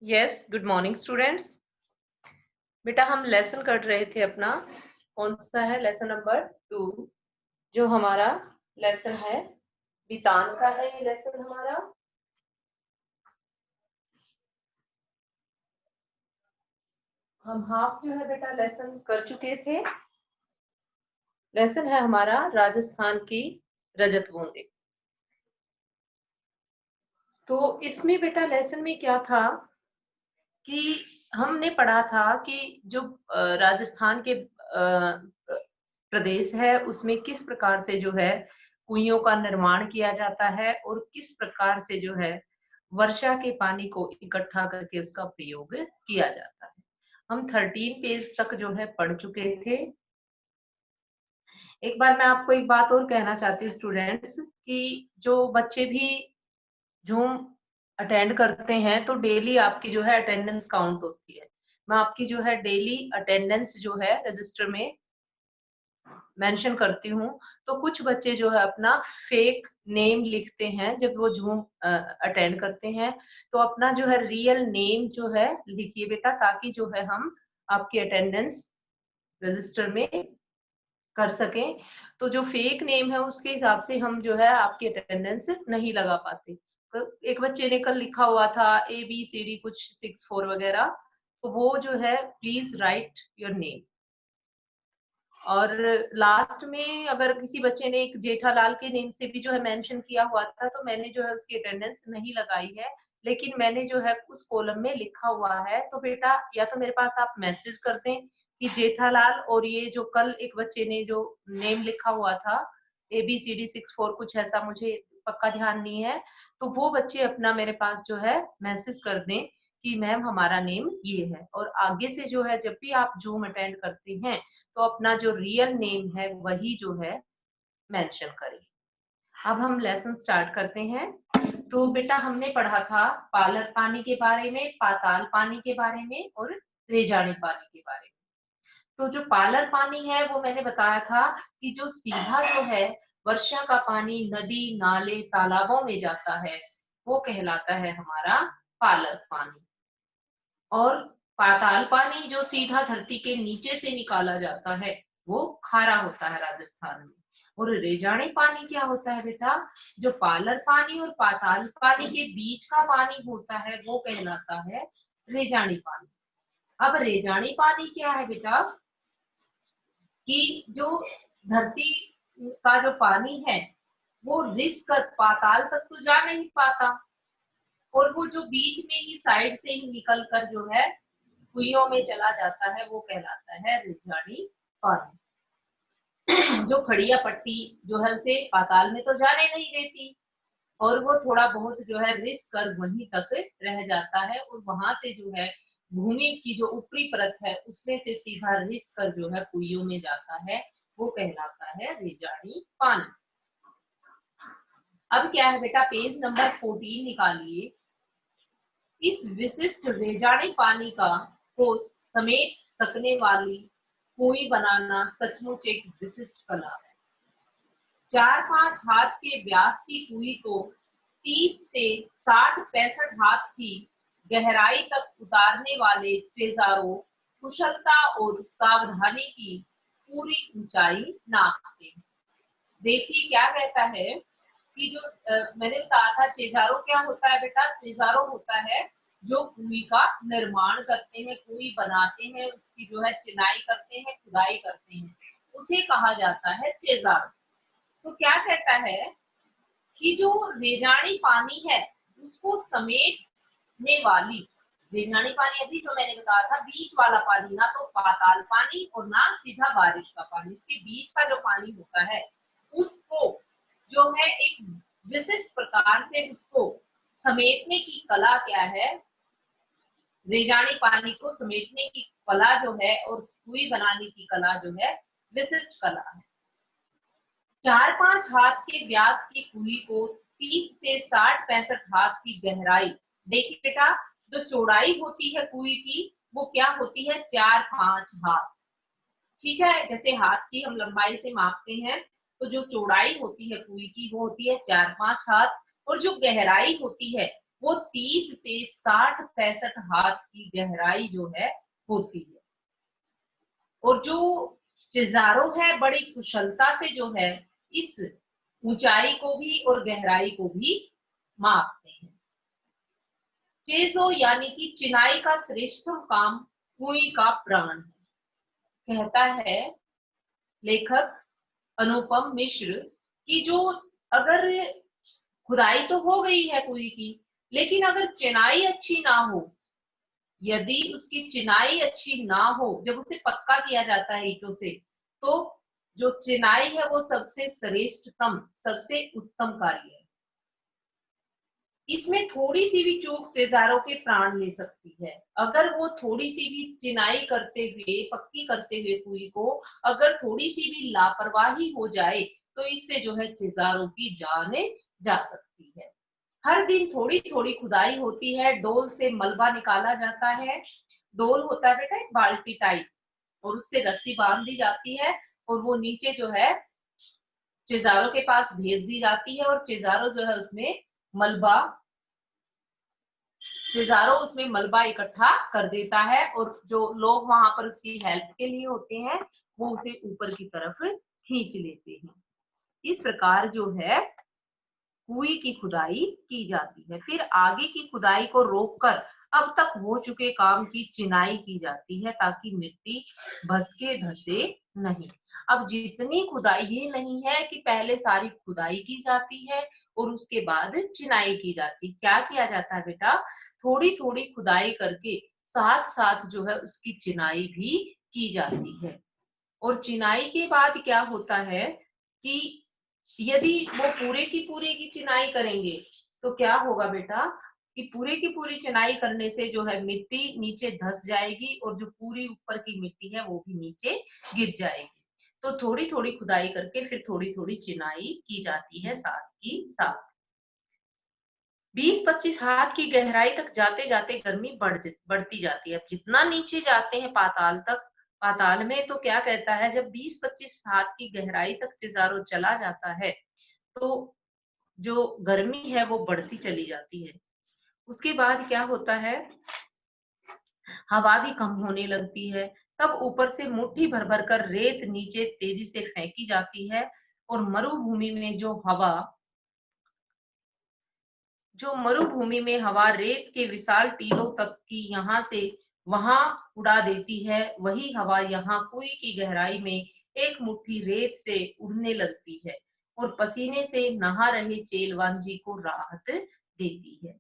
Yes, good morning students. बेटा हम lesson कर रहे थे अपना, कौन सा है लेसन नंबर 2, जो हमारा लेसन है बितान का है। ये लेसन हमारा हम हाफ जो है बेटा लेसन कर चुके थे। लेसन है हमारा राजस्थान की रजत बूंदे। तो इसमें बेटा लेसन में क्या था कि हमने पढ़ा था कि जो राजस्थान के प्रदेश है उसमें किस प्रकार से जो है कुइयों का निर्माण किया जाता है और किस प्रकार से जो है वर्षा के पानी को इकट्ठा करके उसका प्रयोग किया जाता है। हम 13 पेज तक जो है पढ़ चुके थे। एक बार मैं आपको एक बात और कहना चाहती हूँ स्टूडेंट्स कि जो बच्चे भी जूम अटेंड करते हैं तो डेली आपकी जो है अटेंडेंस काउंट होती है। मैं आपकी जो है डेली अटेंडेंस जो है रजिस्टर में मेंशन करती हूँ। तो कुछ बच्चे जो है अपना फेक नेम लिखते हैं जब वो जूम अटेंड करते हैं, तो अपना जो है रियल नेम जो है लिखिए बेटा, ताकि जो है हम आपकी अटेंडेंस रजिस्टर में कर सकें। तो जो फेक नेम है उसके हिसाब से हम जो है आपकी अटेंडेंस नहीं लगा पाते। तो एक बच्चे ने कल लिखा हुआ था ABCD कुछ 64 वगैरह, तो वो जो है प्लीज राइट योर नेम। और लास्ट में अगर किसी बच्चे ने एक जेठालाल के नेम से भी जो है मेंशन किया हुआ था, तो मैंने जो है उसकी अटेंडेंस नहीं लगाई है, लेकिन मैंने जो है उस कॉलम में लिखा हुआ है। तो बेटा या तो मेरे पास आप मैसेज कर दें कि जेठालाल, और ये जो कल एक बच्चे ने जो नेम लिखा हुआ था ABCD 64 कुछ ऐसा, मुझे पक्का ध्यान नहीं है, तो वो बच्चे अपना मेरे पास जो है मैसेज कर दें कि मैम हमारा नेम ये है। और आगे से जो है जब भी आप जूम अटेंड करते हैं तो अपना जो रियल नेम है वही जो है मेंशन करें। अब हम लेसन स्टार्ट करते हैं। तो बेटा हमने पढ़ा था पालर पानी के बारे में, पाताल पानी के बारे में और रेजाड़ी पानी के बारे में। तो जो पालर पानी है वो मैंने बताया था कि जो सीधा जो है वर्षा का पानी नदी नाले तालाबों में जाता है वो कहलाता है हमारा पालर पानी। और पाताल पानी जो सीधा धरती के नीचे से निकाला जाता है वो खारा होता है राजस्थान में। और रेजाड़ी पानी क्या होता है बेटा, जो पालर पानी और पाताल पानी के बीच का पानी होता है वो कहलाता है रेजाड़ी पानी। अब रेजाड़ी पानी क्या है बेटा कि जो धरती का जो पानी है वो रिस कर पाताल तक तो जा नहीं पाता, और वो जो बीच में ही साइड से ही निकल कर जो है कुइयों में चला जाता है वो कहलाता है रेजाड़ी पानी। जो खड़िया पट्टी जो है उसे पाताल में तो जाने नहीं देती, और वो थोड़ा बहुत जो है रिस कर वहीं तक रह जाता है, और वहां से जो है भूमि की जो ऊपरी परत है उसमें से सीधा रिस कर जो है कुइयों में जाता है वो कहलाता है रेजाड़ी पानी। अब क्या है बेटा, पेज नंबर 14 निकालिए। इस विशिष्ट रेजाड़ी पानी को समेट सकने वाली कुई बनाना सचमुच एक विशिष्ट कला है। 4-5 हाथ के व्यास की कुई को 30 से 60-65 हाथ की गहराई तक उतारने वाले चेजारों कुशलता और सावधानी की पूरी ऊंचाई नापते हैं। देखिए क्या कहता है कि जो मैंने बताया था चेजारो क्या होता है बेटा, चेजारो होता है जो कुई का निर्माण करते हैं, कुई बनाते हैं, उसकी जो है चिनाई करते हैं, खुदाई करते हैं, उसे कहा जाता है चेजारो। तो क्या कहता है कि जो रेजाड़ी पानी है उसको समेटने वाली, रेजाड़ी पानी अभी जो मैंने बताया था बीच वाला पानी, ना तो पाताल पानी और ना सीधा बारिश का पानी, इसके बीच का जो पानी होता है उसको जो है एक विशिष्ट प्रकार से उसको समेटने की कला क्या है, रेजाड़ी पानी को समेटने की कला जो है और सुई बनाने की कला जो है विशिष्ट कला है। 4-5 हाथ के व्यास की कुई को 30 से 60-65 हाथ की गहराई, देखिए बेटा जो चौड़ाई होती है कुई की वो क्या होती है 4-5 हाथ, ठीक है। जैसे हाथ की हम लंबाई से मापते हैं तो जो चौड़ाई होती है कुई की वो होती है 4-5 हाथ, और जो गहराई होती है वो 30 से 60-65 हाथ की गहराई जो है होती है। और जो चिजारो है बड़ी कुशलता से जो है इस ऊंचाई को भी और गहराई को भी मापते हैं। चेजो यानी कि चिनाई का श्रेष्ठतम काम कुई का प्राण है। कहता है लेखक अनुपम मिश्र कि जो अगर खुदाई तो हो गई है कुई की, लेकिन अगर चिनाई अच्छी ना हो, यदि उसकी चिनाई अच्छी ना हो, जब उसे पक्का किया जाता है ईंटों से, तो जो चिनाई है वो सबसे श्रेष्ठतम, सबसे उत्तम कार्य है। इसमें थोड़ी सी भी चूक चिजारों के प्राण ले सकती है। अगर वो थोड़ी सी भी चिनाई करते हुए, पक्की करते हुए कुई को अगर थोड़ी सी भी लापरवाही हो जाए, तो इससे जो है चिजारों की जाने जा सकती है। हर दिन थोड़ी थोड़ी खुदाई होती है, डोल से मलबा निकाला जाता है। डोल होता है बेटा एक बाल्टी टाइप, और उससे रस्सी बांध दी जाती है, और वो नीचे जो है चिजारों के पास भेज दी जाती है, और चिजारो जो है उसमें मलबा चिजारो उसमें मलबा इकट्ठा कर देता है, और जो लोग वहां पर उसकी हेल्प के लिए होते हैं वो उसे ऊपर की तरफ खींच लेते हैं। इस प्रकार जो है कुएं की खुदाई की जाती है। फिर आगे की खुदाई को रोककर अब तक हो चुके काम की चिनाई की जाती है, ताकि मिट्टी भसके धसे नहीं। अब जितनी खुदाई, ये नहीं है कि पहले सारी खुदाई की जाती है और उसके बाद चिनाई की जाती। क्या किया जाता है बेटा, थोड़ी थोड़ी खुदाई करके साथ साथ जो है उसकी चिनाई भी की जाती है। और चिनाई के बाद क्या होता है कि यदि वो पूरे की चिनाई करेंगे, तो क्या होगा बेटा कि पूरे की पूरी चिनाई करने से जो है मिट्टी नीचे धस जाएगी, और जो पूरी ऊपर की मिट्टी है वो भी नीचे गिर जाएगी। तो थोड़ी थोड़ी खुदाई करके फिर थोड़ी थोड़ी चिनाई की जाती है साथ ही साथ। 20-25 हाथ की गहराई तक जाते जाते गर्मी बढ़ती जाती है। अब जितना नीचे जाते हैं पाताल तक, पाताल में, तो क्या कहता है जब 20-25 हाथ की गहराई तक चिजारो चला जाता है, तो जो गर्मी है वो बढ़ती चली जाती है। उसके बाद क्या होता है, हवा भी कम होने लगती है। तब ऊपर से मुट्ठी भर भर कर रेत नीचे तेजी से फेंकी जाती है, और मरुभूमि में हवा रेत के विशाल टीलों तक की यहाँ से वहां उड़ा देती है। वही हवा यहाँ कुएं की गहराई में एक मुट्ठी रेत से उड़ने लगती है, और पसीने से नहा रहे चेलवांजी को राहत देती है।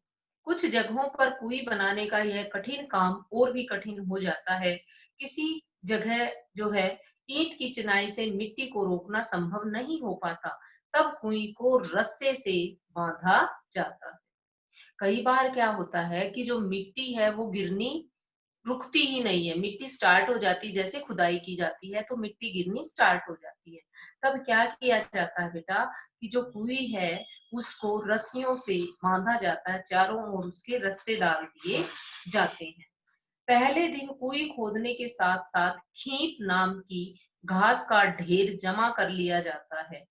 कुछ जगहों पर कुएं बनाने का यह कठिन काम और भी कठिन हो जाता है। किसी जगह जो है ईंट की चिनाई से मिट्टी को रोकना संभव नहीं हो पाता, तब कुएं को रस्से से बांधा जाता है। कई बार क्या होता है कि जो मिट्टी है वो गिरनी रुकती ही नहीं है, मिट्टी स्टार्ट हो जाती है। जैसे खुदाई की जाती है तो मिट्टी गिरनी स्टार्ट हो जाती है। तब क्या किया जाता है बेटा कि जो कुएं है उसको रस्सियों से बांधा जाता है, चारों ओर उसके रस्से डाल दिए जाते हैं। पहले दिन कुएं खोदने के साथ साथ खीप नाम की घास का ढेर जमा कर लिया जाता है।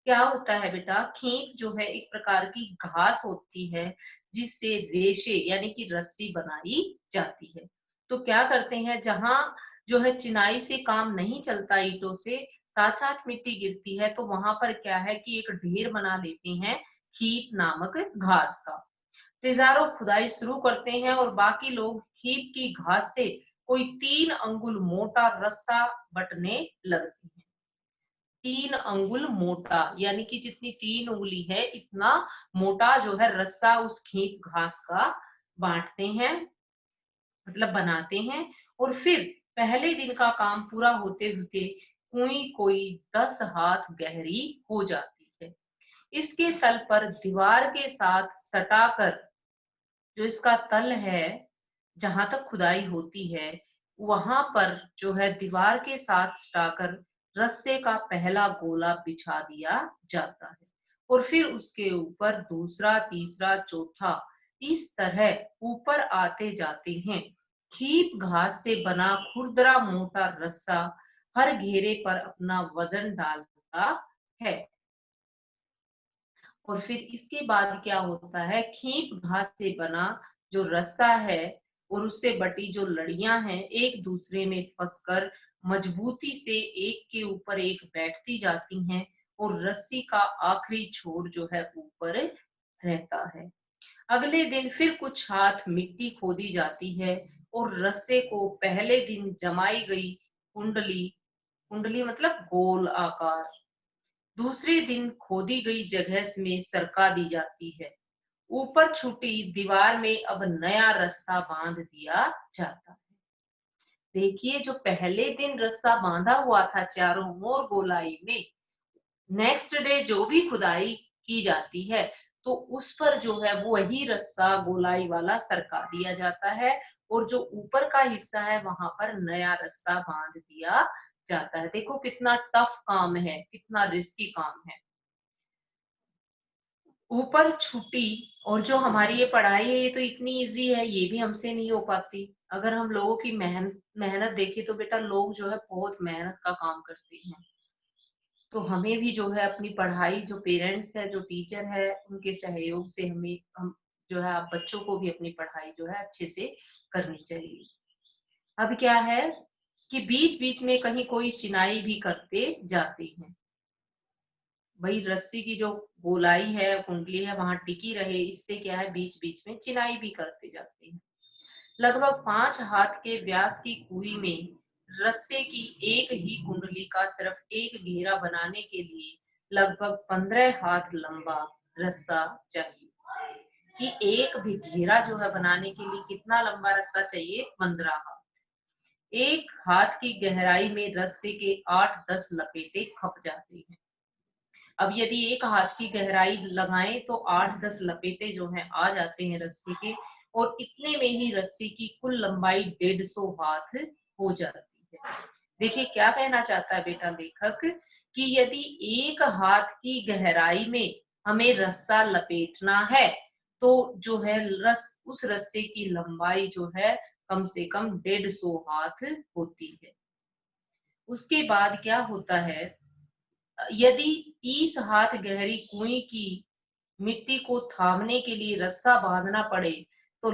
क्या होता है बेटा, खीप जो है एक प्रकार की घास होती है जिससे रेशे यानी कि रस्सी बनाई जाती है। तो क्या करते हैं, जहां जो है चिनाई से काम नहीं चलता, ईंटों से साथ साथ मिट्टी गिरती है, तो वहां पर क्या है कि एक ढेर बना लेते हैं खीप नामक घास का। चिजारो खुदाई शुरू करते हैं, और बाकी लोग खीप की घास से कोई 3 अंगुल मोटा रस्सा बटने लगते हैं। 3 अंगुल मोटा यानी कि जितनी 3 उंगली है इतना मोटा जो है रस्सा उस खीप घास का बांटते हैं, मतलब बनाते हैं। और फिर पहले दिन का काम पूरा होते होते कुएं कोई 10 हाथ गहरी हो जाती है। इसके तल पर दीवार के साथ सटाकर, जो इसका तल है जहां तक खुदाई होती है, वहां पर जो है दीवार के साथ सटाकर रस्से का पहला गोला बिछा दिया जाता है, और फिर उसके ऊपर दूसरा, तीसरा, चौथा, इस तरह ऊपर आते जाते हैं। खीप घास से बना खुरदरा मोटा रस्सा हर घेरे पर अपना वजन डालता है। और फिर इसके बाद क्या होता है, खीप घास से बना जो रस्सा है और उससे बटी जो लड़ियां हैं एक दूसरे में फंसकर मजबूती से एक के ऊपर एक बैठती जाती हैं और रस्सी का आखिरी छोर जो है ऊपर रहता है। अगले दिन फिर कुछ हाथ मिट्टी खोदी जाती है और रस्से को पहले दिन जमाई गई कुंडली, कुंडली मतलब गोल आकार, दूसरे दिन खोदी गई जगह में सरका दी जाती है। ऊपर छुटी दीवार में अब नया रस्सा बांध दिया जाता है। देखिए, जो पहले दिन रस्सा बांधा हुआ था चारों ओर गोलाई में, नेक्स्ट डे जो भी खुदाई की जाती है तो उस पर जो है वो वही रस्सा गोलाई वाला सरका दिया जाता है और जो ऊपर का हिस्सा है वहां पर नया रस्सा बांध दिया जाता है। देखो कितना टफ काम है, कितना रिस्की काम है। ऊपर छुट्टी और जो हमारी ये पढ़ाई है ये तो इतनी इजी है, ये भी हमसे नहीं हो पाती। अगर हम लोगों की मेहनत मेहनत देखें तो बेटा लोग जो है बहुत मेहनत का काम करते हैं। तो हमें भी जो है अपनी पढ़ाई, जो पेरेंट्स है, जो टीचर है, उनके सहयोग से हम जो है आप बच्चों को भी अपनी पढ़ाई जो है अच्छे से करनी चाहिए। अब क्या है कि बीच बीच में कहीं कोई चिनाई भी करते जाते हैं। भाई रस्सी की जो गोलाई है, कुंडली है, वहां टिकी रहे, इससे क्या है बीच बीच में चिनाई भी करते जाते हैं। लगभग 5 हाथ के व्यास की कुई में रस्से की एक ही कुंडली का सिर्फ एक घेरा बनाने के लिए लगभग 15 हाथ लंबा रस्सा चाहिए। कि एक भी घेरा जो है बनाने के लिए कितना लंबा रस्सा चाहिए, 15 हाथ। एक हाथ की गहराई में रस्से के 8-10 लपेटे खप जाते हैं। अब यदि एक हाथ की गहराई लगाएं तो 8-10 लपेटे जो हैं आ जाते हैं रस्सी के, और इतने में ही रस्सी की कुल लंबाई 150 हाथ हो जाती है। देखिए क्या कहना चाहता है बेटा लेखक, कि यदि एक हाथ की गहराई में हमें रस्सा लपेटना है तो जो है उस रस्से की लंबाई जो है कम से कम 150 हाथ होती है। उसके बाद क्या होता है, यदि 30 हाथ गहरी कुएं की मिट्टी को थामने के लिए रस्सा बांधना पड़े तो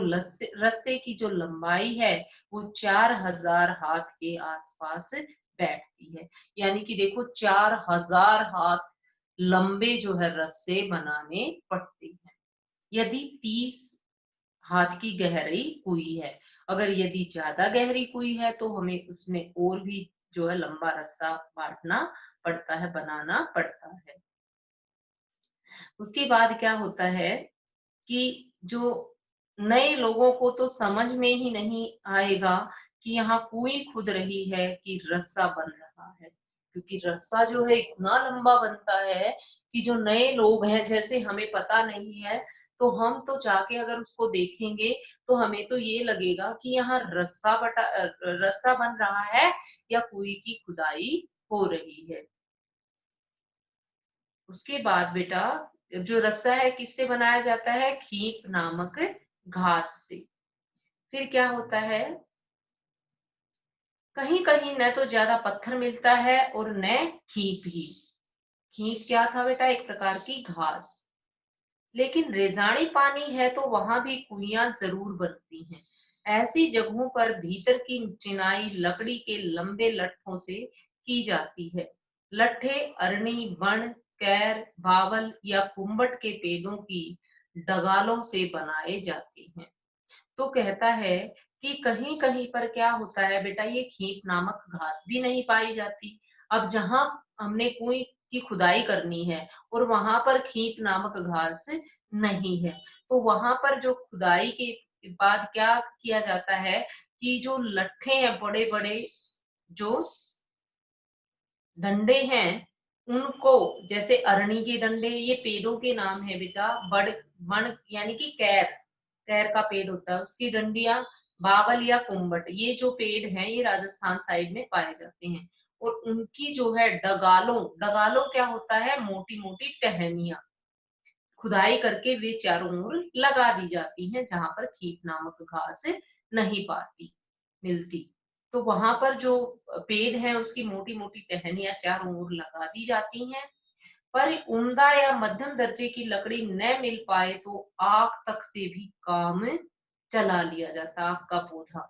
रस्से की जो लंबाई है वो 4000 हाथ के आसपास बैठती है। यानी कि देखो 4000 हाथ लंबे जो है रस्से बनाने पड़ते हैं यदि 30 हाथ की गहरी कुई है। अगर यदि ज्यादा गहरी कुई है तो हमें उसमें और भी जो है लंबा रस्सा बांटना पड़ता है, बनाना पड़ता है। उसके बाद क्या होता है कि जो नए लोगों को तो समझ में ही नहीं आएगा कि यहाँ कुएं खुद रही है कि रस्सा बन रहा है, क्योंकि रस्सा जो है इतना लंबा बनता है कि जो नए लोग हैं, जैसे हमें पता नहीं है, तो हम तो जाके अगर उसको देखेंगे तो हमें तो ये लगेगा कि यहाँ रस्सा बन रहा है या कुएं की खुदाई हो रही है। उसके बाद बेटा जो रस्सा है किससे बनाया जाता है, खीप नामक घास से। फिर क्या होता है, कहीं कहीं न तो ज्यादा पत्थर मिलता है और न खीप ही। खीप क्या था बेटा, एक प्रकार की घास। लेकिन रेजानी पानी है तो वहां भी कुइयां जरूर बनती हैं। ऐसी जगहों पर भीतर की चिनाई लकड़ी के लंबे लट्ठों से की जाती है। लट्ठे अरणी, बण, कैर, बावल या कुम्बट के पेड़ों की डगालों से बनाए जाते हैं। तो कहता है कि कहीं कहीं पर क्या होता है बेटा, ये खीप नामक घास भी नहीं पाई जाती। अब जहां हमने कुएं की खुदाई करनी है और वहां पर खीप नामक घास नहीं है, तो वहां पर जो खुदाई के बाद क्या किया जाता है कि जो लट्ठे हैं, बड़े बड़े जो डंडे हैं, उनको, जैसे अरणी के डंडे, ये पेड़ों के नाम है बेटा। बड़ बण यानी कि कैर, कैर का पेड़ होता है, उसकी डंडियां, बावल या कुम्बट, ये जो पेड़ हैं ये राजस्थान साइड में पाए जाते हैं। और उनकी जो है डगालों, डगालों क्या होता है, मोटी मोटी टहनियां खुदाई करके वे चारों ओर लगा दी जाती हैं जहां पर खीप नामक घास नहीं पाती मिलती। तो वहां पर जो पेड़ है उसकी मोटी मोटी टहनियां चारों ओर लगा दी जाती हैं। पर उम्दा या मध्यम दर्जे की लकड़ी न मिल पाए तो आग तक से भी काम चला लिया जाता। आग का पौधा,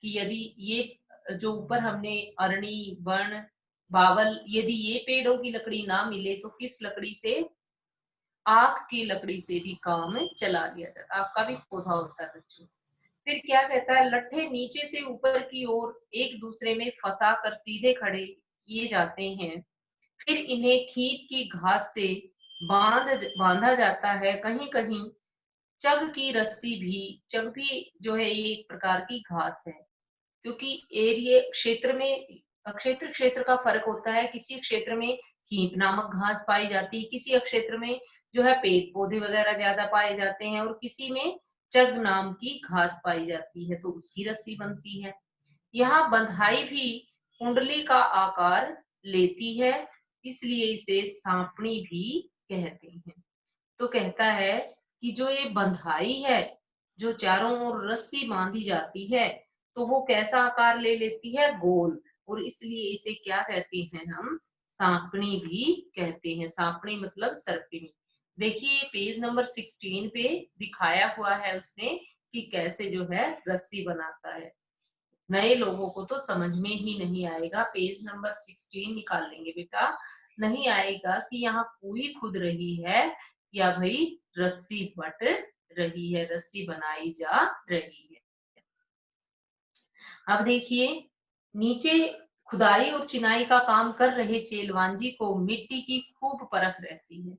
कि यदि ये जो ऊपर हमने अरणी, वर्ण, बावल, यदि ये पेड़ों की लकड़ी ना मिले तो किस लकड़ी से, आग की लकड़ी से भी काम चला लिया जाता। आग का भी पौधा होता है बच्चों। फिर क्या कहता है, लट्ठे नीचे से ऊपर की ओर एक दूसरे में फंसा कर सीधे खड़े किए जाते हैं। फिर इन्हें खींच की घास से बांधा जाता है। कहीं कहीं चग की रस्सी भी, चग भी जो है ये एक प्रकार की घास है, क्योंकि एरिया क्षेत्र में, क्षेत्र क्षेत्र का फर्क होता है। किसी क्षेत्र में हीप नामक घास पाई जाती है, किसी क्षेत्र में जो है पेड़ पौधे वगैरह ज्यादा पाए जाते हैं, और किसी में चग नाम की घास पाई जाती है, तो उसकी रस्सी बनती है। यहाँ बंधाई भी कुंडली का आकार लेती है, इसलिए इसे सांपनी भी कहते हैं। तो कहता है कि जो ये बंधाई है, जो चारों ओर रस्सी बांधी जाती है, तो वो कैसा आकार ले लेती है, गोल, और इसलिए इसे क्या कहते हैं हम, सांपनी भी कहते हैं। सांपनी मतलब सर्पिणी। देखिए पेज नंबर 16 पे दिखाया हुआ है उसने कि कैसे जो है रस्सी बनाता है। नए लोगों को तो समझ में ही नहीं आएगा। पेज नंबर 16 निकाल लेंगे बेटा, नहीं आएगा कि यहाँ पूरी खुद रही है या भाई रस्सी बट रही है, रस्सी बनाई जा रही है। अब देखिए, नीचे खुदाई और चिनाई का काम कर रहे चेलवांजी को मिट्टी की खूब परख रहती है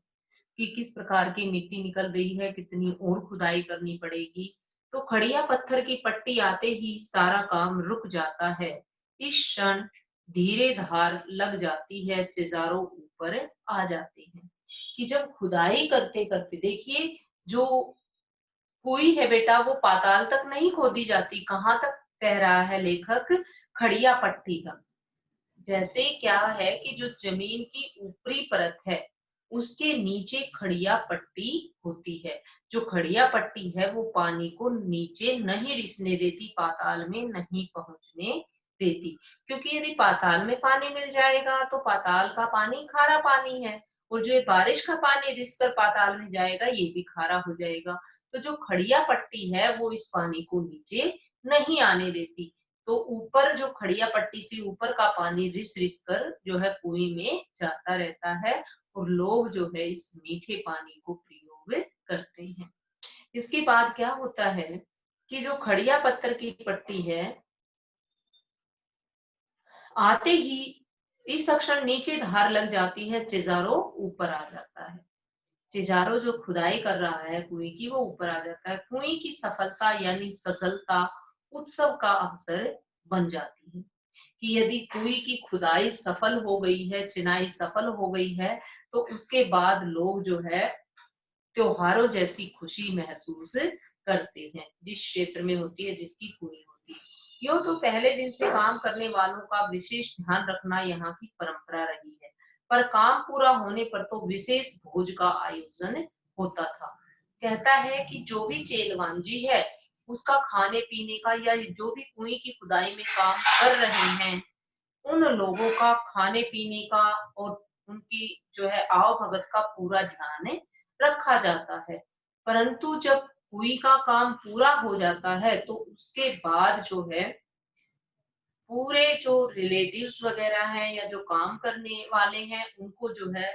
कि किस प्रकार की मिट्टी निकल रही है, कितनी और खुदाई करनी पड़ेगी। तो खड़िया पत्थर की पट्टी आते ही सारा काम रुक जाता है। इस क्षण धीरे धार लग जाती है, चिजारों ऊपर आ जाते हैं। कि जब खुदाई करते करते, देखिए जो कुई है बेटा वो पाताल तक नहीं खोदी जाती, कहाँ तक कह रहा है लेखक, खड़िया पट्टी तक। जैसे क्या है कि जो जमीन की ऊपरी परत है उसके नीचे खड़िया पट्टी होती है। जो खड़िया पट्टी है वो पानी को नीचे नहीं रिसने देती, पाताल में नहीं पहुंचने देती। क्योंकि यदि पाताल में पानी मिल जाएगा तो पाताल का पानी खारा पानी है, और जो बारिश का पानी रिस कर पाताल में जाएगा ये भी खारा हो जाएगा। तो जो खड़िया पट्टी है वो इस पानी को नीचे नहीं आने देती। तो ऊपर जो खड़िया पट्टी से ऊपर का पानी रिस रिस कर जो है कुएं में जाता रहता है, और लोग जो है इस मीठे पानी को प्रयोग करते हैं। इसके बाद क्या होता है कि जो खड़िया पत्थर की पट्टी है, आते ही इस अक्षर नीचे धार लग जाती है, चिजारो ऊपर आ जाता है। चिजारो जो खुदाई कर रहा है कुएं की वो ऊपर आ जाता है। कुएं की सफलता यानी सफलता उत्सव का अवसर बन जाती है। कि यदि कुएं की खुदाई सफल हो गई है, चिनाई सफल हो गई है, तो उसके बाद लोग जो है त्योहारों जैसी खुशी महसूस करते हैं, जिस क्षेत्र में होती है, जिसकी कुएं होती है। यूं तो पहले दिन से काम करने वालों का विशेष ध्यान रखना यहाँ की परंपरा रही है, पर काम पूरा होने पर तो विशेष भोज का आयोजन होता था। कहता है कि जो भी चेलवांजी है उसका खाने पीने का, या जो भी कुएं की खुदाई में काम कर रहे हैं उन लोगों का खाने पीने का और उनकी जो है आओ भगत का पूरा ध्यान रखा जाता है। परंतु जब कुई का काम पूरा हो जाता है तो उसके बाद जो है पूरे जो रिलेटिव्स वगैरह हैं या जो काम करने वाले हैं उनको जो है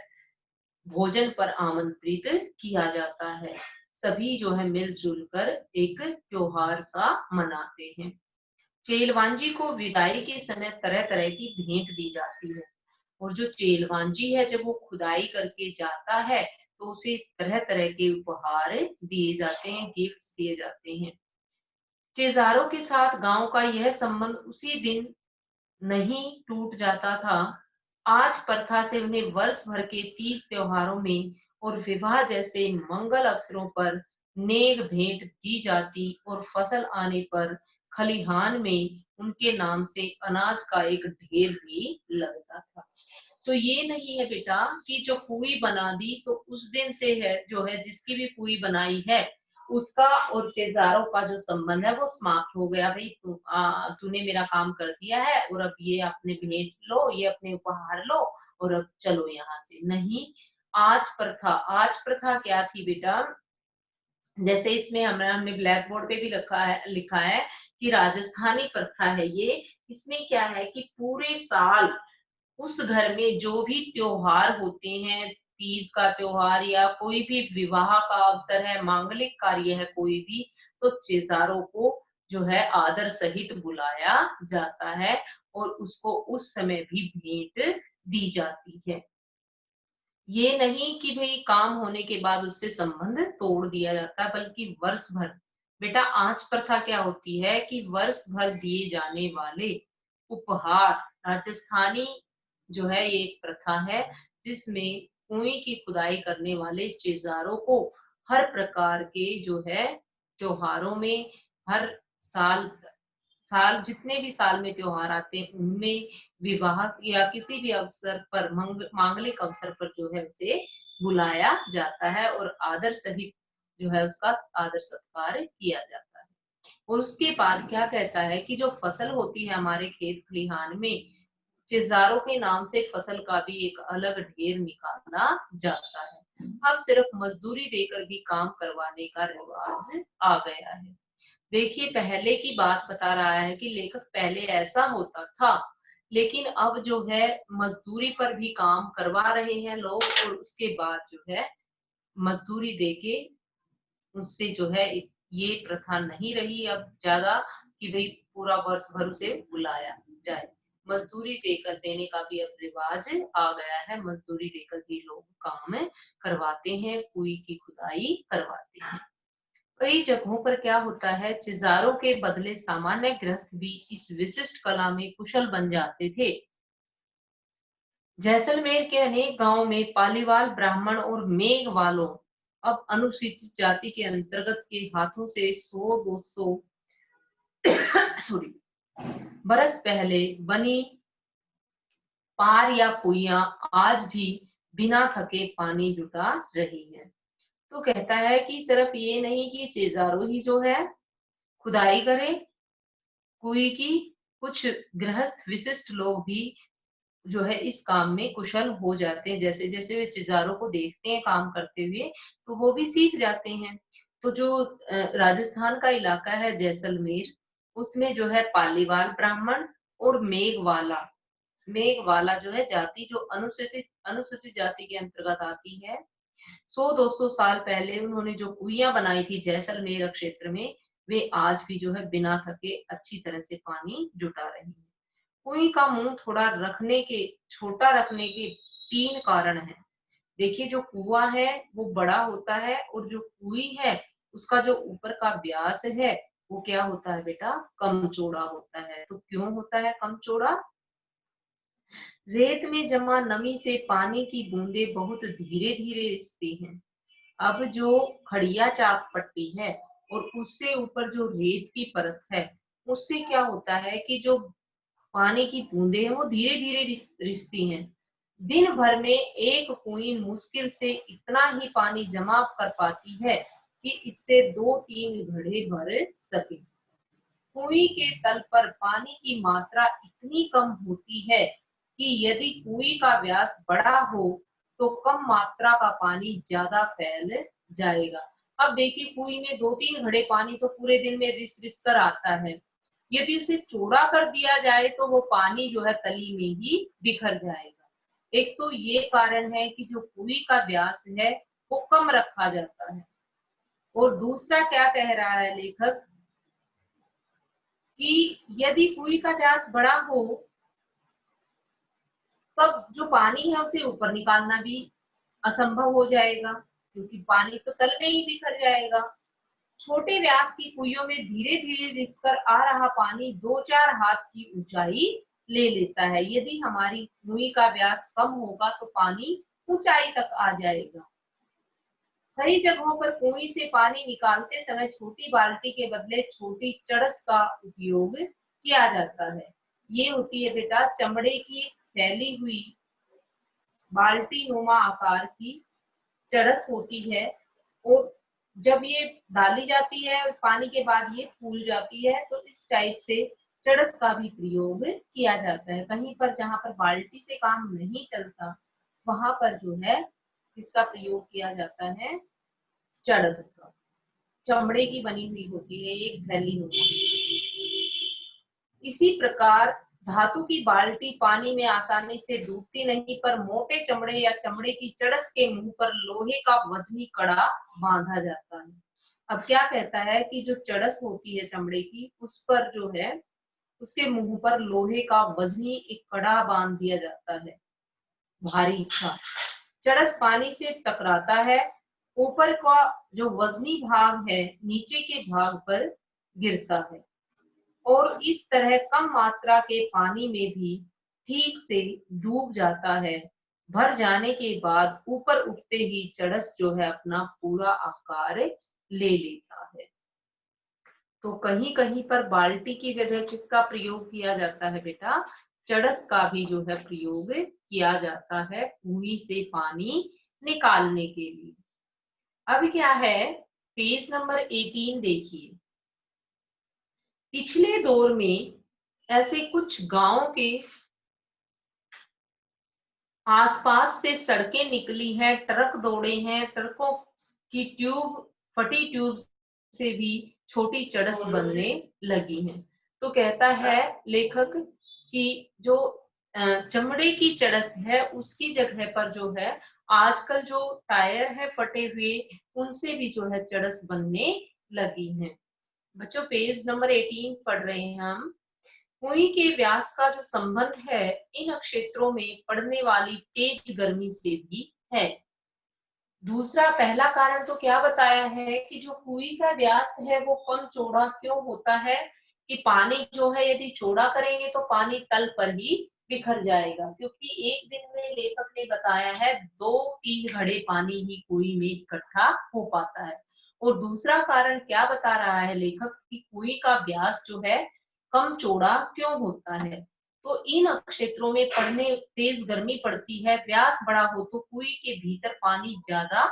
भोजन पर आमंत्रित किया जाता है। सभी जो है मिलजुल कर एक त्योहार सा मनाते हैं। चेलवांजी को विदाई के समय तरह तरह की भेंट दी जाती है, और जो चेलवांजी है जब वो खुदाई करके जाता है तो उसे तरह तरह के उपहार दिए जाते हैं, गिफ्ट्स दिए जाते हैं। चेजारों के साथ गांव का यह संबंध उसी दिन नहीं टूट जाता था। आज प्रथा से उन्हें वर्ष भर के तीज त्योहारों में और विवाह जैसे मंगल अवसरों पर नेक भेंट दी जाती, और फसल आने पर खलिहान में उनके नाम से अनाज का एक ढेर भी लगता था। तो ये नहीं है बेटा कि जो कुई बना दी तो उस दिन से है जो है जिसकी भी कुई बनाई है उसका और चेजारों का जो संबंध है वो समाप्त हो गया। भाई तूने मेरा काम कर दिया है और अब ये अपने भेंट लो, ये अपने उपहार लो और अब चलो यहाँ से। नहीं, आज प्रथा क्या थी बेटा, जैसे इसमें हमने ब्लैक बोर्ड पे भी लिखा है कि राजस्थानी प्रथा है ये। इसमें क्या है कि पूरे साल उस घर में जो भी त्योहार होते हैं, तीज का त्योहार या कोई भी विवाह का अवसर है, मांगलिक कार्य है कोई भी, तो चेजारों को जो है आदर सहित बुलाया जाता है और उसको उस समय भी भेंट दी जाती है। ये नहीं कि भई काम होने के बाद उससे संबंध तोड़ दिया जाता है, बल्कि वर्ष भर। बेटा आज प्रथा क्या होती है कि वर्ष भर दिए जाने वाले उपहार, राजस्थानी जो है ये एक प्रथा है जिसमें कुएं की खुदाई करने वाले चेजारों को हर प्रकार के जो है त्योहारों में, हर साल साल जितने भी साल में त्योहार आते हैं उनमें, विवाह या किसी भी अवसर पर, मांगलिक अवसर पर जो है उसे बुलाया जाता है और आदर सहित जो है उसका आदर सत्कार किया जाता है। और उसके बाद क्या कहता है कि जो फसल होती है हमारे खेत खलिहान में, चिज़ारों के नाम से फसल का भी एक अलग ढेर निकाला जाता है। अब सिर्फ मजदूरी देकर भी काम करवाने का रिवाज आ गया है। देखिए पहले की बात बता रहा है कि लेखक पहले ऐसा होता था, लेकिन अब जो है मजदूरी पर भी काम करवा रहे हैं लोग और उसके बाद जो है मजदूरी देके उससे जो है ये प्रथा नहीं रही अब ज्यादा कि भाई पूरा वर्ष भर उसे बुलाया जाए। मजदूरी देकर देने का भी अब रिवाज आ गया है, मजदूरी देकर भी लोग काम करवाते हैं, कुएं की खुदाई करवाते हैं। कई जगहों पर क्या होता है, चिजारों के बदले सामान्य गृहस्थ भी इस विशिष्ट कला में कुशल बन जाते थे। जैसलमेर के अनेक गांवों में पालीवाल ब्राह्मण और मेघवालों, अब अनुसूचित जाति के अंतर्गत के हाथों से 100-200 सॉरी बरस पहले बनी पार या कुइयां आज भी बिना थके पानी जुटा रही है। तो कहता है कि सिर्फ ये नहीं कि चिजारो ही जो है खुदाई करे कुएं की, कुछ गृहस्थ विशिष्ट लोग भी जो है इस काम में कुशल हो जाते हैं। जैसे जैसे वे चिजारों को देखते हैं काम करते हुए तो वो भी सीख जाते हैं। तो जो राजस्थान का इलाका है जैसलमेर, उसमें जो है पालीवाल ब्राह्मण और मेघवाला, मेघवाला जो है जाति जो अनुसूचित अनुसूचित जाति के अंतर्गत आती है। 100-200 साल पहले उन्होंने जो कुइयां बनाई थी जैसलमेर क्षेत्र में, वे आज भी जो है बिना थके अच्छी तरह से पानी जुटा रही है। कुएं का मुंह थोड़ा छोटा रखने के 3 कारण हैं। देखिए जो कुआं है वो बड़ा होता है और जो कुई है उसका जो ऊपर का व्यास है वो क्या होता है बेटा, कम चौड़ा होता है। तो क्यों होता है कम चौड़ा? रेत में जमा नमी से पानी की बूंदें बहुत धीरे धीरे रिसती हैं। अब जो खड़िया चाप पट्टी है और उससे ऊपर जो रेत की परत है, उससे क्या होता है कि जो पानी की बूंदें हैं वो धीरे धीरे रिसती हैं। दिन भर में एक कुएं मुश्किल से इतना ही पानी जमा कर पाती है कि इससे 2-3 घड़े भर सके। कुएं के तल पर पानी की मात्रा इतनी कम होती है कि यदि कुएं का व्यास बड़ा हो तो कम मात्रा का पानी ज्यादा फैल जाएगा। अब देखिए कुएं में 2-3 घड़े पानी तो पूरे दिन में रिस रिस कर आता है, यदि उसे चौड़ा कर दिया जाए तो वो पानी जो है तली में ही बिखर जाएगा। एक तो ये कारण है कि जो कुएं का व्यास है वो कम रखा जाता है। और दूसरा क्या कह रहा है लेखक कि यदि कुएं का व्यास बड़ा हो तब जो पानी है उसे ऊपर निकालना भी असंभव हो जाएगा, क्योंकि पानी तो तल में ही बिखर जाएगा। छोटे व्यास की कुइयों में धीरे धीरे रिसकर आ रहा पानी 2-4 हाथ की ऊंचाई ले लेता है। यदि हमारी कुएं का व्यास कम होगा तो पानी ऊंचाई तक आ जाएगा। कई जगहों पर कुएं से पानी निकालते समय छोटी बाल्टी के बदले छोटी चड़स का उपयोग किया जाता है। ये होती है बेटा चमड़े की फैली हुई बाल्टी नुमा आकार की चरस होती है और जब ये डाली जाती है पानी के बाद ये फूल जाती है तो इस टाइप से चरस का भी प्रयोग किया जाता है। कहीं पर जहां पर बाल्टी से काम नहीं चलता वहां पर जो है किसका प्रयोग किया जाता है? चड़स का। चमड़े की बनी हुई होती है, एक थैली होती है। इसी प्रकार धातु की बाल्टी पानी में आसानी से डूबती नहीं, पर मोटे चमड़े या चमड़े की चड़स के मुंह पर लोहे का वजनी कड़ा बांधा जाता है। अब क्या कहता है कि जो चड़स होती है चमड़े की, उस पर जो है उसके मुंह पर लोहे का वजनी एक कड़ा बांध दिया जाता है, भारी था। चरस पानी से टकराता है, ऊपर का जो वजनी भाग है नीचे के भाग पर गिरता है और इस तरह कम मात्रा के पानी में भी ठीक से डूब जाता है। भर जाने के बाद ऊपर उठते ही चरस जो है अपना पूरा आकार ले लेता है। तो कहीं कहीं पर बाल्टी की जगह किसका प्रयोग किया जाता है बेटा? चड़स का भी जो है प्रयोग किया जाता है कुएं से पानी निकालने के लिए। अब क्या है, पेज नंबर 18 देखिए। पिछले दौर में ऐसे कुछ गांव के आसपास से सड़कें निकली हैं, ट्रक दौड़े हैं, ट्रकों की फटी ट्यूब से भी छोटी चड़स बनने लगी हैं। तो कहता है लेखक कि जो चमड़े की चड़स है उसकी जगह पर जो है आजकल जो टायर है फटे हुए, उनसे भी जो है चड़स बनने लगी हैं। बच्चों पेज नंबर 18 पढ़ रहे हैं हम। कुएं के व्यास का जो संबंध है इन क्षेत्रों में पड़ने वाली तेज गर्मी से भी है। दूसरा, पहला कारण तो क्या बताया है कि जो कुएं का व्यास है वो कम चौड़ा क्यों होता है? कि पानी जो है यदि चौड़ा करेंगे तो पानी तल पर ही बिखर जाएगा, क्योंकि एक दिन में लेखक ने बताया है 2-3 घड़े पानी ही कुएं में इकट्ठा हो पाता है। और दूसरा कारण क्या बता रहा है लेखक कि कुएं का व्यास जो है कम चौड़ा क्यों होता है? तो इन क्षेत्रों में पड़ने तेज गर्मी पड़ती है, व्यास बड़ा हो तो कुएं के भीतर पानी ज्यादा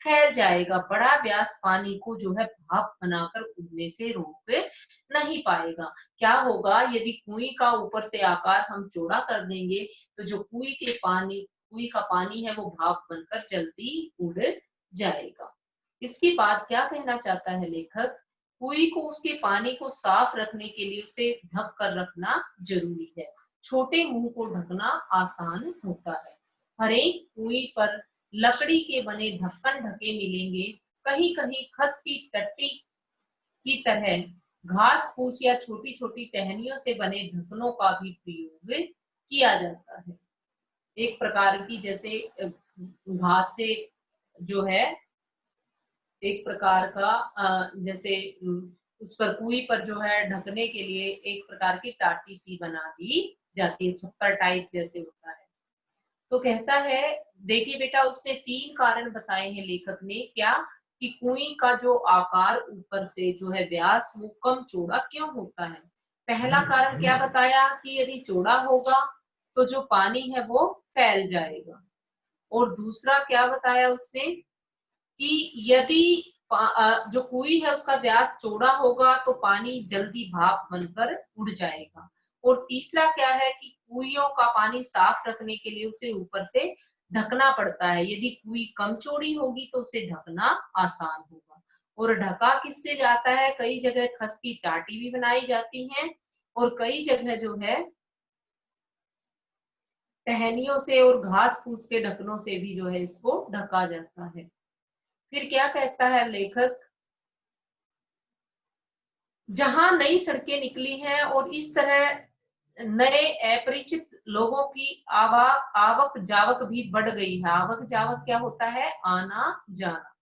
फैल जाएगा। बड़ा व्यास पानी को जो है भाप बनाकर उड़ने से रोक नहीं पाएगा। क्या होगा यदि कुएं का ऊपर से आकार हम चौड़ा कर देंगे तो जो कुएं का पानी है वो भाप बनकर जल्दी उड़ जाएगा। इसके बाद क्या कहना चाहता है लेखक? कुएं को उसके पानी को साफ रखने के लिए उसे ढक कर रखना जरूरी है। छोटे मुंह को ढकना आसान होता है। हर एक कुएं पर लकड़ी के बने ढक्कन ढके मिलेंगे। कहीं कहीं खस की टट्टी की तरह घास फूस या छोटी छोटी टहनियों से बने ढक्कनों का भी प्रयोग किया जाता है। एक प्रकार की जैसे घास से जो है एक प्रकार का जैसे उस पर कुएं पर जो है ढकने के लिए एक प्रकार की टाटी सी बना दी जाती है, छप्पर टाइप जैसे होता है। तो कहता है देखिए बेटा उसने 3 कारण बताए हैं लेखक ने, क्या कि कुएं का जो आकार ऊपर से जो है व्यास वो कम चौड़ा क्यों होता है। पहला कारण क्या बताया कि यदि चौड़ा होगा तो जो पानी है वो फैल जाएगा। और दूसरा क्या बताया उसने कि यदि जो कुएं है उसका व्यास चौड़ा होगा तो पानी जल्दी भाप बनकर उड़ जाएगा। और तीसरा क्या है कि कुइयों का पानी साफ रखने के लिए उसे ऊपर से ढकना पड़ता है। यदि कुएं कम चौड़ी होगी तो उसे ढकना आसान होगा। और ढका किससे जाता है? कई जगह खस की टाटी भी बनाई जाती है और कई जगह जो है टहनियों से और घास फूस के ढकनों से भी जो है इसको ढका जाता है। फिर क्या कहता है लेखक? जहां नई सड़कें निकली हैं और इस तरह नए अपरिचित लोगों की आवक जावक भी बढ़ गई है। आवक जावक क्या होता है? आना जाना।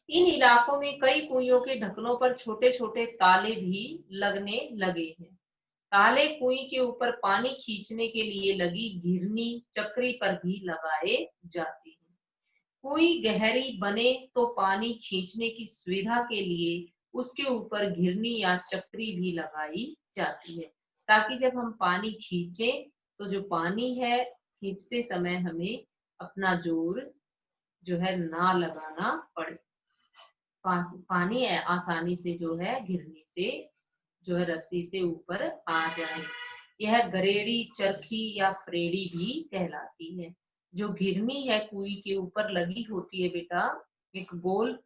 इन इलाकों में कई कुइयों के ढक्कनों पर छोटे छोटे ताले भी लगने लगे हैं। ताले कुएं के ऊपर पानी खींचने के लिए लगी घिरनी चक्री पर भी लगाए जाते हैं। कुएं गहरी बने तो पानी खींचने की सुविधा के लिए उसके ऊपर घिरनी या चक्री भी लगाई जाती है, ताकि जब हम पानी खींचें तो जो पानी है खींचते समय हमें अपना जोर जो है ना लगाना पड़े। पानी आसानी से जो है घिरनी से जो है रस्सी से ऊपर आ जाए। यह गरेड़ी चरखी या फ्रेड़ी भी कहलाती है। जो घिरनी है कुई के ऊपर लगी होती है बेटा, एक गोल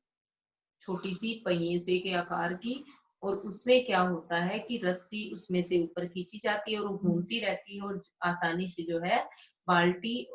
छोटी सी पहिए से के आकार की, और उसमें क्या होता है कि रस्सी उसमें से ऊपर खींची जाती है और वो घूमती रहती है, और आसानी से जो है बाल्टी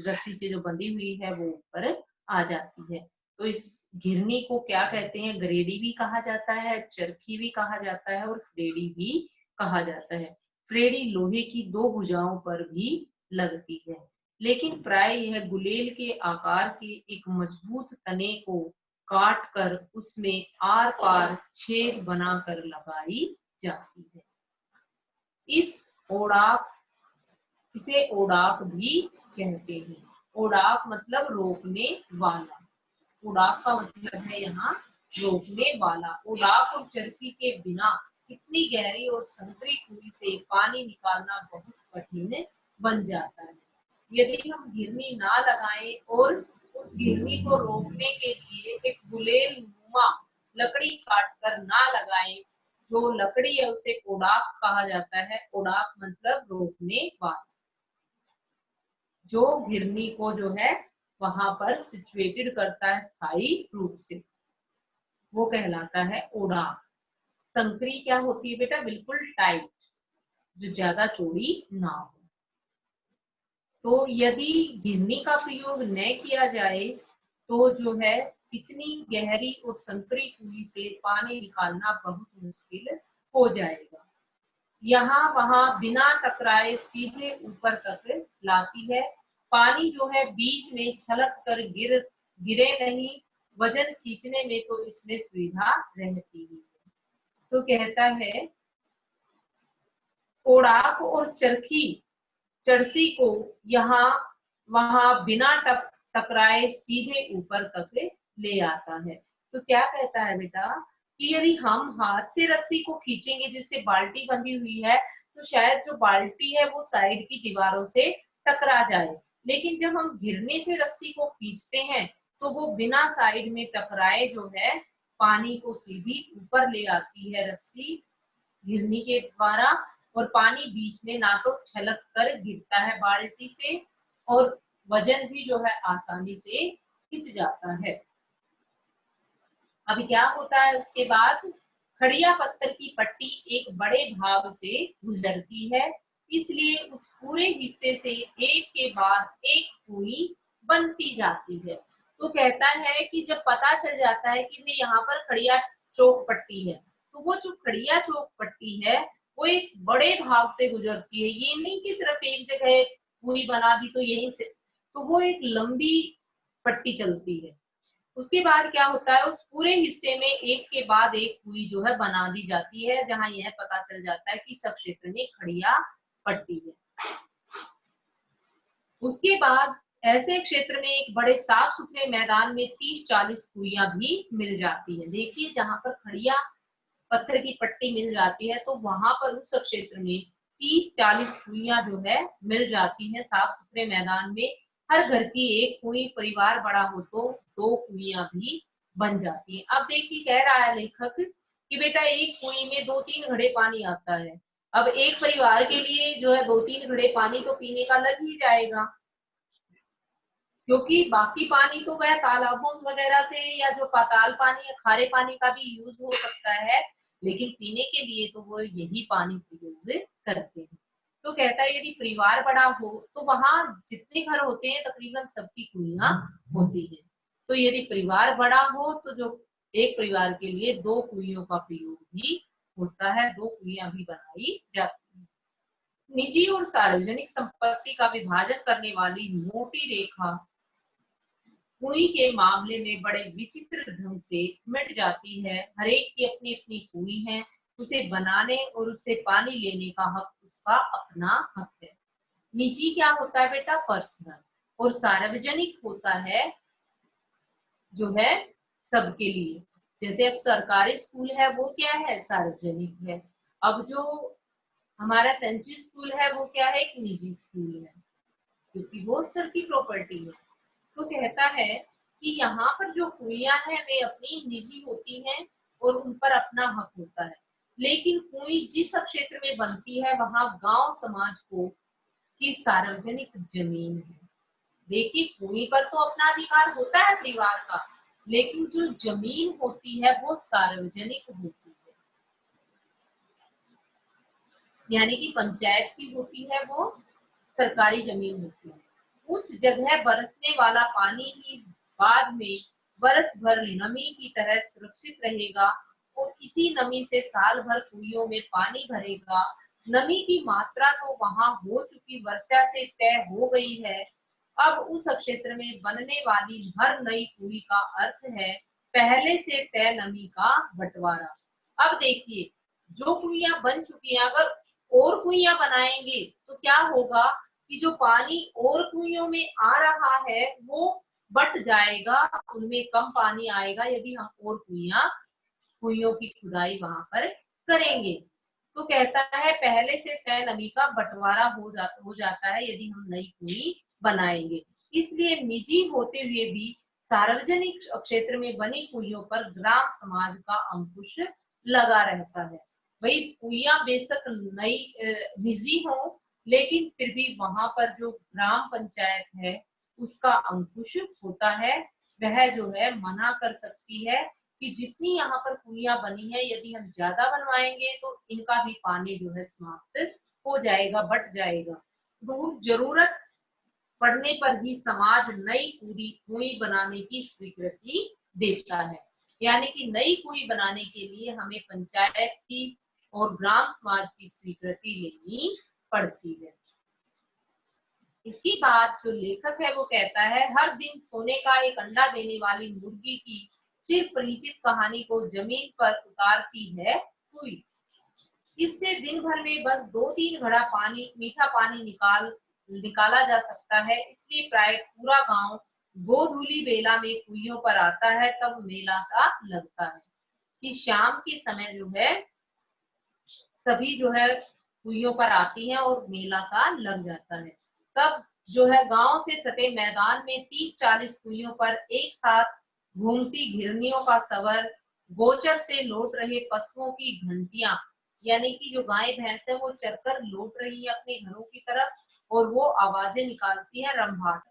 रस्सी से जो बंधी हुई है वो ऊपर आ जाती है। तो इस घिरनी को क्या कहते हैं? ग्रेडी भी कहा जाता है, चरखी भी कहा जाता है, और फ्रेडी भी कहा जाता है। फ्रेडी लोहे की दो भुजाओं पर भी लगती है, लेकिन प्राय यह गुलेल के आकार के एक मजबूत तने को काट कर उसमें आर पार छेद बनाकर लगाई जाती है। इस ओडाक इसे ओडाक भी कहते हैं। ओडाक मतलब रोकने वाला। उड़ाक का मतलब है यहाँ रोकने वाला। उड़ाक और चरखी के बिना इतनी गहरी और संकरी कुई से पानी निकालना बहुत कठिन बन जाता है। यदि हम घिरनी ना लगाएं और उस घिरनी को रोकने के लिए एक गुलेल नुमा लकड़ी काट कर ना लगाएं, जो लकड़ी है उसे उड़ाक कहा जाता है। उड़ाक मतलब रोकने वाला, जो घिरनी को जो है वहां पर सिचुएटेड करता है स्थायी रूप से, वो कहलाता है उड़ाक। संकरी क्या होती है बेटा? बिल्कुल टाइट, जो ज्यादा चौड़ी ना हो। तो यदि घिरनी का प्रयोग न किया जाए तो जो है इतनी गहरी और संकरी कुई से पानी निकालना बहुत मुश्किल हो जाएगा। यहाँ वहां बिना टकराए सीधे ऊपर तक लाती है। पानी जो है बीच में छलक कर गिरे नहीं, वजन खींचने में तो इसमें सुविधा रहती ही है। तो कहता है ओड़ाक और चरसी को यहाँ वहां बिना टकराए सीधे ऊपर तक ले आता है। तो क्या कहता है बेटा कि यदि हम हाथ से रस्सी को खींचेंगे जिससे बाल्टी बंधी हुई है, तो शायद जो बाल्टी है वो साइड की दीवारों से टकरा जाए, लेकिन जब हम घिरने से रस्सी को खींचते हैं तो वो बिना साइड में टकराए जो है पानी को सीधी ऊपर ले आती है रस्सी घिरनी के द्वारा, और पानी बीच में ना तो छलक कर गिरता है बाल्टी से, और वजन भी जो है आसानी से खिंच जाता है। अभी क्या होता है उसके बाद? खड़िया पत्थर की पट्टी एक बड़े भाग से गुजरती है, इसलिए उस पूरे हिस्से से एक के बाद एक कुई बनती जाती है। तो कहता है कि जब पता चल जाता है कि भाई यहाँ पर खड़िया चौक पट्टी है, तो वो जो खड़िया चौक पट्टी है वो एक बड़े भाग से गुजरती है। ये नहीं कि सिर्फ एक जगह कुई बना दी तो यहीं से, तो वो एक लंबी पट्टी चलती है। उसके बाद क्या होता है? उस पूरे हिस्से में एक के बाद एक कुई जो है बना दी जाती है, जहां यह पता चल जाता है कि सब क्षेत्र में खड़िया पट्टी है। उसके बाद ऐसे क्षेत्र में एक बड़े साफ सुथरे मैदान में 30-40 कुइयां भी मिल जाती है। देखिए जहां पर खड़िया पत्थर की पट्टी मिल जाती है तो वहां पर उस क्षेत्र में 30-40 कुइयां जो है मिल जाती है साफ सुथरे मैदान में। हर घर की एक कुई, परिवार बड़ा हो तो 2 कुइयां भी बन जाती है। अब देखिए कह रहा है लेखक कि बेटा एक कुई में 2-3 घड़े पानी आता है। अब एक परिवार के लिए जो है 2-3 घड़े पानी तो पीने का लग ही जाएगा, क्योंकि बाकी पानी तो वह तालाबों वगैरह से या जो पाताल पानी या खारे पानी का भी यूज हो सकता है, लेकिन पीने के लिए तो वो यही पानी प्रयोग करते हैं। तो कहता है यदि परिवार बड़ा हो तो वहां जितने घर होते हैं तकरीबन सबकी कुइयां होती है। तो यदि परिवार बड़ा हो तो जो एक परिवार के लिए 2 कुइयों का प्रयोग भी होता है, 2 कुइयां भी बनाई जाती है। निजी और सार्वजनिक संपत्ति का विभाजन करने वाली मोटी रेखा कुई के मामले में बड़े विचित्र ढंग से मिट जाती है। हरेक की अपनी अपनी कुई है, उसे बनाने और उससे पानी लेने का हक उसका अपना हक है। निजी क्या होता है बेटा? पर्सनल। और सार्वजनिक होता है जो है सबके लिए। जैसे अब सरकारी स्कूल है वो क्या है? सार्वजनिक है। अब जो हमारा सेंट्रल स्कूल है वो क्या है? एक निजी स्कूल है, क्योंकि वो सर की प्रॉपर्टी है। तो कहता है कि यहाँ पर जो कुइयां हैं वे अपनी निजी होती हैं और उन पर अपना हक होता है, लेकिन कुई जिस क्षेत्र में बनती है वहां गांव समाज को की सार्वजनिक जमीन है। देखिए कुएं पर तो अपना अधिकार होता है परिवार का, लेकिन जो जमीन होती है वो सार्वजनिक होती है, यानी कि पंचायत की होती है, वो सरकारी जमीन होती है। उस जगह बरसने वाला पानी ही बाद में बरस भर नमी की तरह सुरक्षित रहेगा और इसी नमी से साल भर कुइयों में पानी भरेगा। नमी की मात्रा तो वहां हो चुकी वर्षा से तय हो गई है। अब उस क्षेत्र में बनने वाली हर नई कुई का अर्थ है पहले से तय नमी का बंटवारा। अब देखिए, जो कुइयां बन चुकी हैं, अगर और कुइयां बनाएंगे तो क्या होगा कि जो पानी और कुइयों में आ रहा है वो बट जाएगा, उनमें कम पानी आएगा यदि हम और कुइयों की खुदाई वहां पर करेंगे। तो कहता है पहले से तय नमी का बंटवारा हो जाता है यदि हम नई कुई बनाएंगे। इसलिए निजी होते हुए भी सार्वजनिक क्षेत्र में बनी कुइयों पर ग्राम समाज का अंकुश लगा रहता है। भाई कुइयां बेशक नई निजी हो, लेकिन फिर भी वहां पर जो ग्राम पंचायत है उसका अंकुश होता है। वह जो है मना कर सकती है कि जितनी यहाँ पर कुइयां बनी है यदि हम ज्यादा बनवाएंगे तो इनका भी पानी जो है समाप्त हो जाएगा, बट जाएगा। बहुत जरूरत पड़ने पर ही समाज नई कुई बनाने की स्वीकृति देता है। यानी कि नई कुई बनाने के लिए हमें पंचायत की और ग्राम समाज की स्वीकृति लेनी पड़ती है। इसकी बात जो लेखक है वो कहता है हर दिन सोने का एक अंडा देने वाली मुर्गी की चिर परिचित कहानी को जमीन पर उतारती है कुई। इससे दिन भर में बस 2-3 घड़ा पानी, मीठा पानी निकाला जा सकता है। इसलिए प्राय पूरा गांव गोधूली बेला में कुइयों पर आता है। तब मेला सा लगता है कि शाम के समय जो है सभी जो है कुइयों पर आती हैं और मेला सा लग जाता है। तब जो है गांव से सटे मैदान में 30-40 कुइयों पर एक साथ घूमती घिरनियों का सवर, गोचर से लौट रहे पशुओं की घंटियां, यानी कि जो गाय भैंस है वो चरकर लौट रही है अपने घरों की तरफ और वो आवाजें निकालती है रंभाट।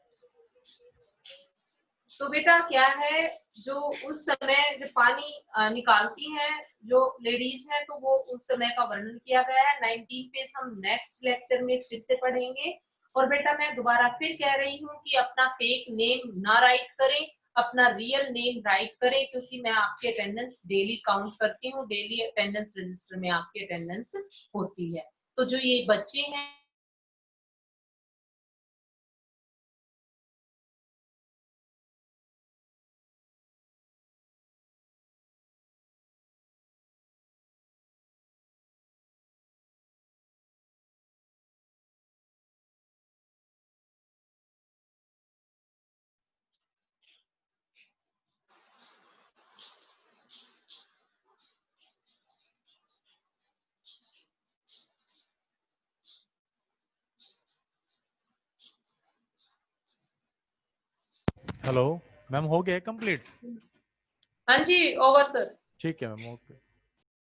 तो बेटा क्या है, जो उस समय जो पानी निकालती हैं जो लेडीज हैं, तो वो उस समय का वर्णन किया गया है। 19 पे हम नेक्स्ट लेक्चर में फिर से पढ़ेंगे। और बेटा मैं दोबारा फिर कह रही हूँ कि अपना फेक नेम ना राइट करें, अपना रियल नेम राइट करें, क्योंकि मैं आपकी अटेंडेंस डेली काउंट करती हूँ, डेली अटेंडेंस रजिस्टर में आपकी अटेंडेंस होती है। तो जो ये बच्चे हैं हेलो मैम, हो गया कंप्लीट? हाँ जी, ओवर सर। ठीक है मैम, ओके।